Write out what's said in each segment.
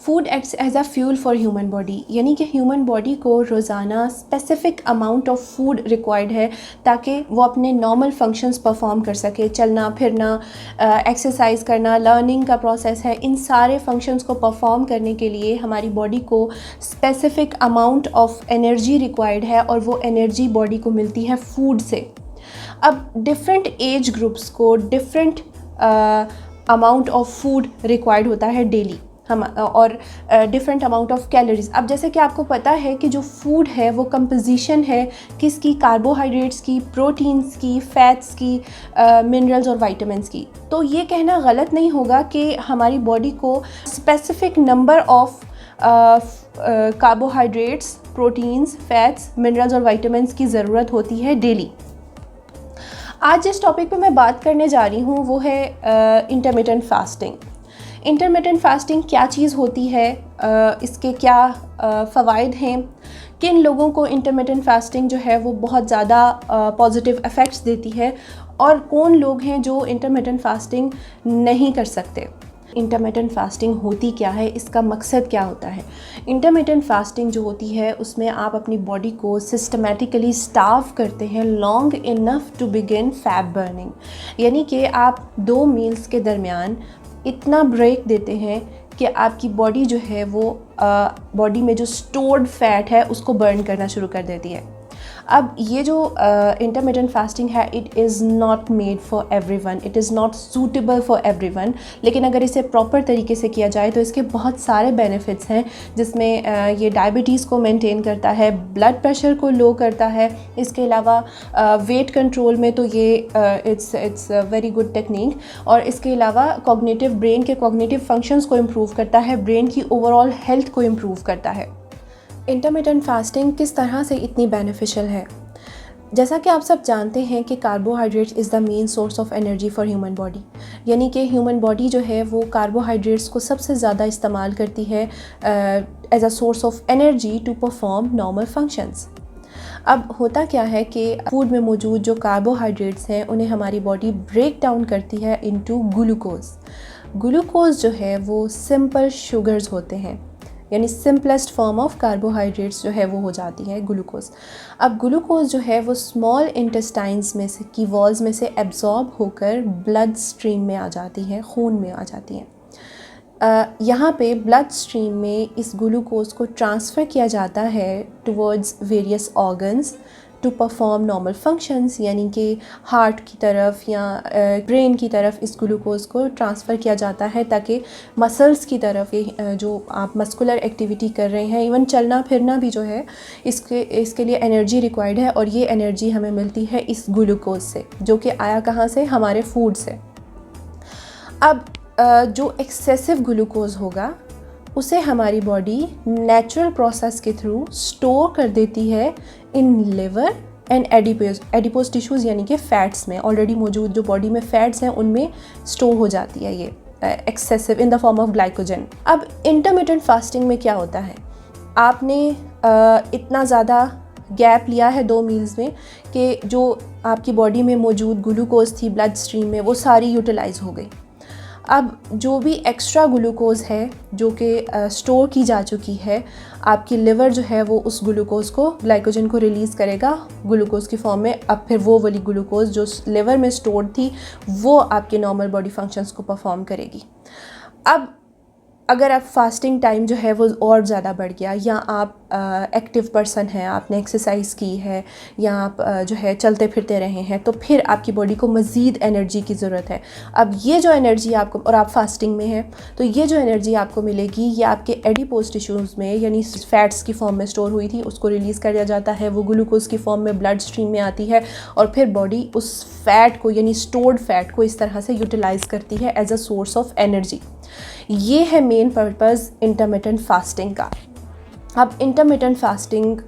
Food acts as a fuel for human body, यानी कि human body को रोज़ाना specific amount of food required है ताकि वो अपने नॉर्मल फंक्शंस परफॉर्म कर सके। चलना फिरना, एक्सरसाइज करना, लर्निंग का प्रोसेस है, इन सारे फंक्शंस को परफॉर्म करने के लिए हमारी बॉडी को specific amount of energy required है और वो एनर्जी बॉडी को मिलती है फूड से। अब डिफरेंट एज ग्रुप्स को different amount of food required होता है डेली हम, और डिफरेंट अमाउंट ऑफ कैलोरीज। अब जैसे कि आपको पता है कि जो फूड है वो कंपोजिशन है किसकी, कार्बोहाइड्रेट्स की, प्रोटीन्स की, फैट्स की, मिनरल्स और वाइटामिन्स की। तो ये कहना गलत नहीं होगा कि हमारी बॉडी को specific number of carbohydrates, proteins, fats, minerals और वाइटामिन्स की ज़रूरत होती है डेली। आज जिस टॉपिक पे मैं बात करने जा रही हूँ वो है इंटरमिटेंट फास्टिंग। इंटरमिटेंट फास्टिंग क्या चीज़ होती है, इसके क्या फ़वाइद हैं, किन लोगों को इंटरमिटेंट फास्टिंग जो है वो बहुत ज़्यादा पॉजिटिव इफ़ेक्ट्स देती है और कौन लोग हैं जो इंटरमिटेंट फास्टिंग नहीं कर सकते। इंटरमिटेंट फास्टिंग होती क्या है, इसका मकसद क्या होता है। इंटरमिटेंट फास्टिंग जो होती है उसमें आप अपनी बॉडी को सिस्टमेटिकली स्टार्व करते हैं long enough to begin fat burning, यानी कि आप 2 मील्स के दरमियान इतना ब्रेक देते हैं कि आपकी बॉडी जो है वो बॉडी में जो स्टोर्ड फैट है उसको बर्न करना शुरू कर देती है। अब ये जो इंटरमिटेंट फास्टिंग है, it is not made for everyone, it is not suitable for everyone, लेकिन अगर इसे प्रॉपर तरीके से किया जाए तो इसके बहुत सारे बेनिफिट्स हैं, जिसमें ये डायबिटीज़ को मेंटेन करता है, ब्लड प्रेशर को लो करता है, इसके अलावा वेट कंट्रोल में तो ये इट्स वेरी गुड टेक्निक, और इसके अलावा कॉग्निटिव, ब्रेन के कॉग्निटिव फंक्शंस को इम्प्रूव करता है, ब्रेन की ओवरऑल हेल्थ को इम्प्रूव करता है। इंटरमिटेंट फास्टिंग किस तरह से इतनी बेनिफिशियल है। जैसा कि आप सब जानते हैं कि carbohydrates is the main source of energy for human body, यानी कि ह्यूमन बॉडी जो है वो कार्बोहाइड्रेट्स को सबसे ज़्यादा इस्तेमाल करती है as a source of energy to perform normal functions. अब होता क्या है कि फूड में मौजूद जो कार्बोहाइड्रेट्स हैं उन्हें हमारी बॉडी ब्रेक डाउन करती है इनटू ग्लूकोज। ग्लूकोज जो है वो सिंपल शुगर्स होते हैं, यानी सिंपलेस्ट फॉर्म ऑफ कार्बोहाइड्रेट्स जो है वो हो जाती है ग्लूकोज। अब ग्लूकोज जो है वो स्मॉल इंटेस्टाइन्स में से की वॉल्स में से एब्जॉर्ब होकर ब्लड स्ट्रीम में आ जाती है, खून में आ जाती है। यहाँ पे ब्लड स्ट्रीम में इस ग्लूकोज को ट्रांसफ़र किया जाता है towards various organs to perform normal functions, यानी कि हार्ट की तरफ या ब्रेन की तरफ इस ग्लूकोज को ट्रांसफ़र किया जाता है ताकि मसल्स की तरफ जो आप मस्कुलर एक्टिविटी कर रहे हैं, इवन चलना फिरना भी जो है इसके लिए एनर्जी रिक्वायर्ड है, और ये एनर्जी हमें मिलती है इस ग्लूकोज से, जो कि आया कहाँ से, हमारे फूड से। अब जो एक्सेसिव ग्लूकोज होगा उसे हमारी बॉडी नेचुरल प्रोसेस के थ्रू स्टोर कर देती है in liver and adipose tissues, यानी कि फ़ैट्स में। ऑलरेडी मौजूद जो बॉडी में फ़ैट्स हैं उनमें स्टोर हो जाती है ये excessive in the form of glycogen. अब इंटरमिटेंट फास्टिंग में क्या होता है, आपने इतना ज़्यादा गैप लिया है 2 मील्स में कि जो आपकी बॉडी में मौजूद ग्लूकोज थी ब्लड स्ट्रीम में वो सारी यूटिलाइज़ हो गई। अब जो भी एक्स्ट्रा ग्लूकोज है जो कि स्टोर की जा चुकी है, आपकी लिवर जो है वो उस ग्लूकोज को, ग्लाइकोजन को रिलीज़ करेगा ग्लूकोज की फॉर्म में। अब फिर वो वाली ग्लूकोज जो लिवर में स्टोर थी वो आपके नॉर्मल बॉडी फंक्शंस को परफॉर्म करेगी। अब अगर आप फास्टिंग टाइम जो है वो और ज़्यादा बढ़ गया, या आप एक्टिव पर्सन हैं, आपने एक्सरसाइज की है, या आप जो है चलते फिरते रहे हैं, तो फिर आपकी बॉडी को मज़ीद एनर्जी की ज़रूरत है। अब ये जो एनर्जी आपको, और आप फास्टिंग में हैं, तो ये जो एनर्जी आपको मिलेगी ये आपके एडिपोज टिश्यूज़ में, यानी फैट्स की फॉर्म में स्टोर हुई थी, उसको रिलीज़ कर दिया जाता है, वो ग्लूकोज की फॉर्म में ब्लड स्ट्रीम में आती है, और फिर बॉडी उस फैट को, यानी स्टोर्ड फैट को इस तरह से यूटिलाइज़ करती है as a source of energy. ये है मेन पर्पज़ इंटरमिटेंट फास्टिंग का। अब इंटरमिटेंट फास्टिंग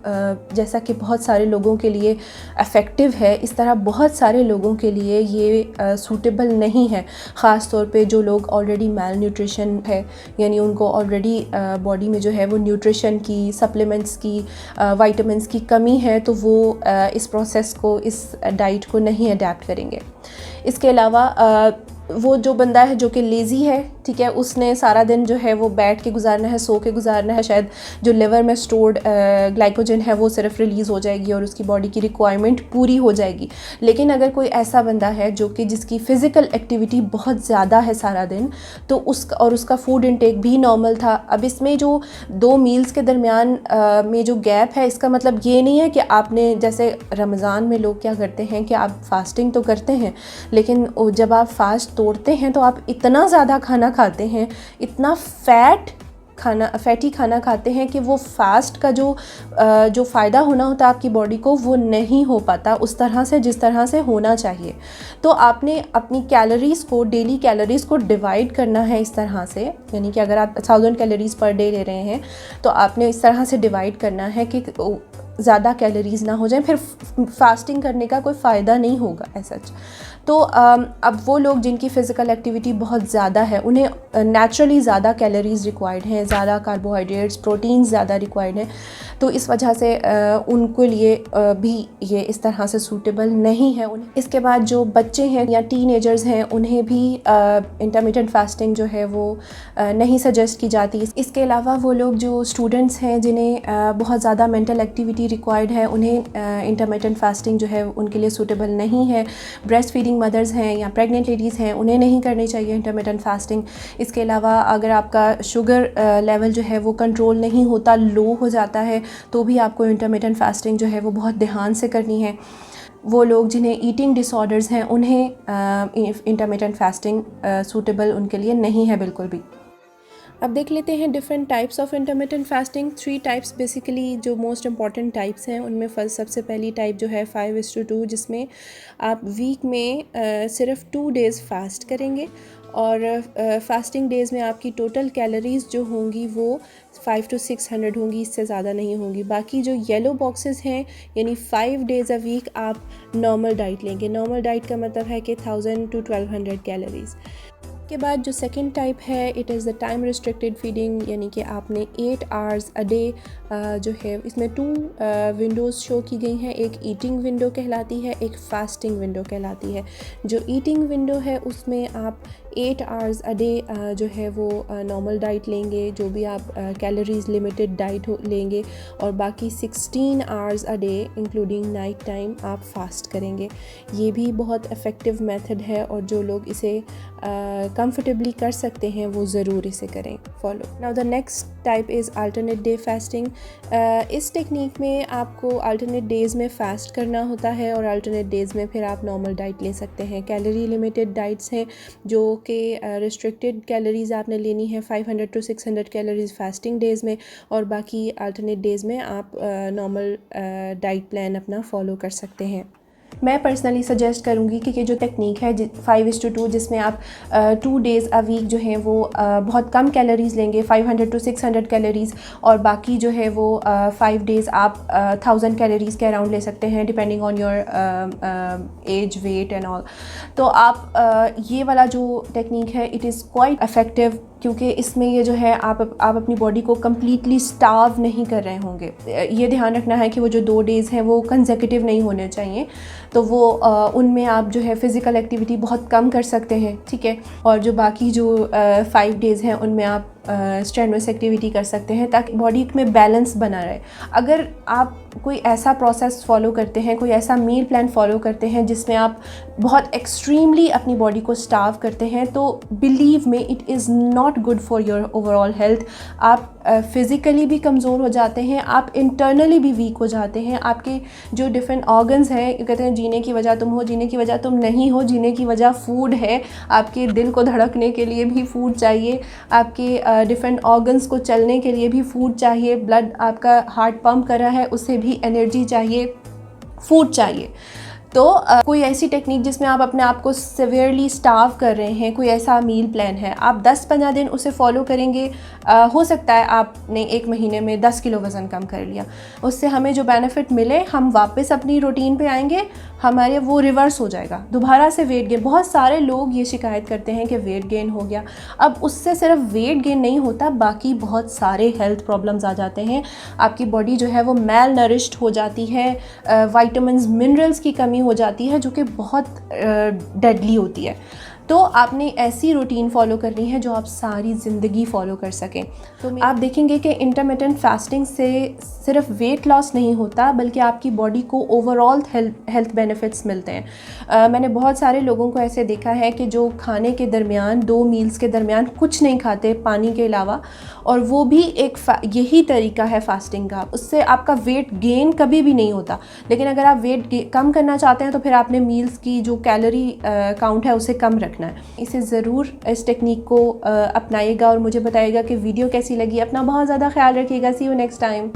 जैसा कि बहुत सारे लोगों के लिए इफ़ेक्टिव है, इस तरह बहुत सारे लोगों के लिए ये सूटेबल नहीं है। ख़ास तौर पे जो लोग ऑलरेडी मैल न्यूट्रिशन है, यानी उनको ऑलरेडी बॉडी में जो है वो न्यूट्रिशन की, सप्लीमेंट्स की, वाइटामिन्स की कमी है, तो वो इस प्रोसेस को, इस डाइट को नहीं अडेप्ट करेंगे। इसके अलावा वो जो बंदा है जो कि लेज़ी है, ठीक है, उसने सारा दिन जो है वो बैठ के गुजारना है, सो के गुजारना है, शायद जो लिवर में स्टोर्ड ग्लाइकोजन है वो सिर्फ रिलीज़ हो जाएगी और उसकी बॉडी की रिक्वायरमेंट पूरी हो जाएगी। लेकिन अगर कोई ऐसा बंदा है जो कि जिसकी फ़िज़िकल एक्टिविटी बहुत ज़्यादा है सारा दिन, तो उसका फूड इनटेक भी नॉर्मल था। अब इसमें जो 2 मील्स के दरमियान में जो गैप है, इसका मतलब ये नहीं है कि आपने, जैसे रमज़ान में लोग क्या करते हैं कि आप फास्टिंग तो करते हैं, लेकिन जब आप फास्ट तोड़ते हैं तो आप इतना ज़्यादा खाना खाते हैं, इतना फैटी खाना खाते हैं कि वो फास्ट का जो फ़ायदा होना होता है आपकी बॉडी को, वो नहीं हो पाता उस तरह से जिस तरह से होना चाहिए। तो आपने अपनी कैलोरीज़ को, डेली कैलोरीज़ को डिवाइड करना है इस तरह से, यानी कि अगर आप 1000 कैलोरीज़ पर डे ले रहे हैं तो आपने इस तरह से डिवाइड करना है कि ज़्यादा कैलोरीज़ ना हो जाए, फिर फास्टिंग करने का कोई फ़ायदा नहीं होगा ऐसा। तो अब वो लोग जिनकी फ़िज़िकल एक्टिविटी बहुत ज़्यादा है, उन्हें नेचुरली ज़्यादा कैलोरीज़ रिक्वायर्ड हैं, ज़्यादा कार्बोहाइड्रेट्स, प्रोटीन्स ज़्यादा रिक्वायर्ड हैं, तो इस वजह से उनके लिए भी ये इस तरह से सूटेबल नहीं है उन्हें। इसके बाद जो बच्चे हैं या टीनेजर्स हैं, उन्हें भी इंटरमिटेंट फास्टिंग जो है वो नहीं सजेस्ट की जाती। इसके अलावा वो लोग जो स्टूडेंट्स हैं जिन्हें बहुत ज़्यादा मेंटल एक्टिविटी रिक्वायर्ड है, उन्हें इंटरमिटेंट फास्टिंग जो है उनके लिए सूटेबल नहीं है। ब्रेस्ट फीडिंग मदर्स हैं या प्रेग्नेंट लेडीज़ हैं, उन्हें नहीं करनी चाहिए इंटरमिटेंट फास्टिंग। इसके अलावा अगर आपका शुगर लेवल जो है वो कंट्रोल नहीं होता, लो हो जाता है, तो भी आपको इंटरमिटेंट फास्टिंग जो है वो बहुत ध्यान से करनी है। वो लोग जिन्हें ईटिंग डिसऑर्डर्स हैं, उन्हें इंटरमिटेंट फास्टिंग सूटेबल उनके लिए नहीं है बिल्कुल भी। अब देख लेते हैं different types of intermittent fasting. 3 types basically जो मोस्ट इंपॉर्टेंट टाइप्स हैं, उनमें सबसे पहली टाइप जो है 5:2, जिसमें आप वीक में सिर्फ 2 डेज़ फास्ट करेंगे और फास्टिंग डेज़ में आपकी टोटल कैलोरीज़ जो होंगी वो 500 to 600 होंगी, इससे ज़्यादा नहीं होंगी। बाकी जो येलो बॉक्सेस हैं, यानी 5 डेज़ अ वीक आप नॉर्मल डाइट लेंगे। नॉर्मल डाइट का मतलब है कि 1000 to 1200 कैलोरीज़। के बाद जो सेकंड टाइप है, it is the time restricted feeding, यानी कि आपने 8 आवर्स अ डे जो है, इसमें 2 विंडोज़ शो की गई हैं। एक ईटिंग विंडो कहलाती है, एक फास्टिंग विंडो कहलाती है। जो ईटिंग विंडो है उसमें आप 8 आवर्स अ डे जो है वो नॉर्मल डाइट लेंगे, जो भी आप कैलोरीज़ लिमिटेड डाइट लेंगे, और बाकी 16 hours a day including night time आप फास्ट करेंगे। ये भी बहुत इफ़ेक्टिव मेथड है और जो लोग इसे कंफर्टेबली कर सकते हैं वो ज़रूर इसे करें follow. Now the next type is alternate day fasting. इस टेक्निक में आपको अल्टरनेट डेज़ में फ़ास्ट करना होता है और अल्टरनेट डेज़ में फिर आप नॉर्मल डाइट ले सकते हैं। कैलोरी लिमिटेड डाइट्स हैं जो कि रिस्ट्रिक्टेड कैलोरीज़ आपने लेनी है, 500 to 600 कैलोरीज़ फास्टिंग डेज़ में, और बाकी अल्टरनेट डेज़ में आप नॉर्मल डाइट प्लान अपना फॉलो कर सकते हैं। मैं पर्सनली सजेस्ट करूँगी कि ये जो टेक्निक है 5:2, जिसमें आप 2 डेज़ अ वीक जो है वो बहुत कम कैलोरीज़ लेंगे, 500 to 600 कैलोरीज़, और बाकी जो है वो 5 डेज़ आप 1000 कैलोरीज़ के अराउंड ले सकते हैं, depending on your age, weight and all. तो आप ये वाला जो टेक्निक है, इट इज़ क्वाइट इफ़ेक्टिव, क्योंकि इसमें ये जो है आप अपनी बॉडी को कम्प्लीटली स्टार्व नहीं कर रहे होंगे। ये ध्यान रखना है कि वो जो 2 डेज़ हैं वो कंसेक्यूटिव नहीं होने चाहिए, तो वो उनमें आप जो है फ़िज़िकल एक्टिविटी बहुत कम कर सकते हैं, ठीक है। और जो बाकी जो 5 डेज़ हैं उनमें आप स्ट्रेनुअस एक्टिविटी कर सकते हैं, ताकि बॉडी में बैलेंस बना रहे। अगर आप कोई ऐसा प्रोसेस फॉलो करते हैं, कोई ऐसा मील प्लान फॉलो करते हैं जिसमें आप बहुत एक्सट्रीमली अपनी बॉडी को स्टार्व करते हैं, तो बिलीव में it is not good for your overall health. आप फ़िज़िकली भी कमज़ोर हो जाते हैं, आप इंटरनली भी वीक हो जाते हैं। आपके जो डिफरेंट ऑर्गन्स हैं, कहते हैं जीने की वजह तुम हो, जीने की वजह तुम नहीं हो, जीने की वजह फूड है। आपके दिल को धड़कने के लिए भी फूड चाहिए, आपके डिफरेंट ऑर्गन्स को चलने के लिए भी फूड चाहिए, ब्लड आपका हार्ट पंप कर रहा है उससे भी एनर्जी चाहिए, फूड चाहिए। तो कोई ऐसी टेक्निक जिसमें आप अपने आप को सिवियरली स्टार्व कर रहे हैं, कोई ऐसा मील प्लान है, आप 10-15 दिन उसे फॉलो करेंगे, हो सकता है आपने 1 महीने में 10 किलो वज़न कम कर लिया। उससे हमें जो बेनिफिट मिले, हम वापस अपनी रूटीन पे आएंगे, हमारे वो रिवर्स हो जाएगा, दोबारा से वेट गेन। बहुत सारे लोग ये शिकायत करते हैं कि वेट गेन हो गया। अब उससे सिर्फ वेट गेन नहीं होता, बाकी बहुत सारे हेल्थ प्रॉब्लम्स आ जाते हैं। आपकी बॉडी जो है वो मैल नरिश्ड हो जाती है, विटामिन्स मिनरल्स की कमी हो जाती है, जो कि बहुत डेडली होती है। तो आपने ऐसी रूटीन फॉलो करनी है जो आप सारी ज़िंदगी फॉलो कर सकें। तो आप देखेंगे कि इंटरमिटेंट फास्टिंग से सिर्फ वेट लॉस नहीं होता बल्कि आपकी बॉडी को ओवरऑल हेल्थ बेनिफिट्स मिलते हैं। मैंने बहुत सारे लोगों को ऐसे देखा है कि जो खाने के दरमियान 2 मील्स के दरमियान कुछ नहीं खाते पानी के अलावा, और वो भी यही तरीका है फास्टिंग का। उससे आपका वेट गेन कभी भी नहीं होता। लेकिन अगर आप वेट कम करना चाहते हैं तो फिर आपने मील्स की जो कैलोरी काउंट है उसे कम रखना है। इसे ज़रूर इस टेक्निक को अपनाइएगा और मुझे बताइएगा कि वीडियो कैसी लगी। अपना बहुत ज़्यादा ख्याल रखिएगा। सी यू नेक्स्ट टाइम।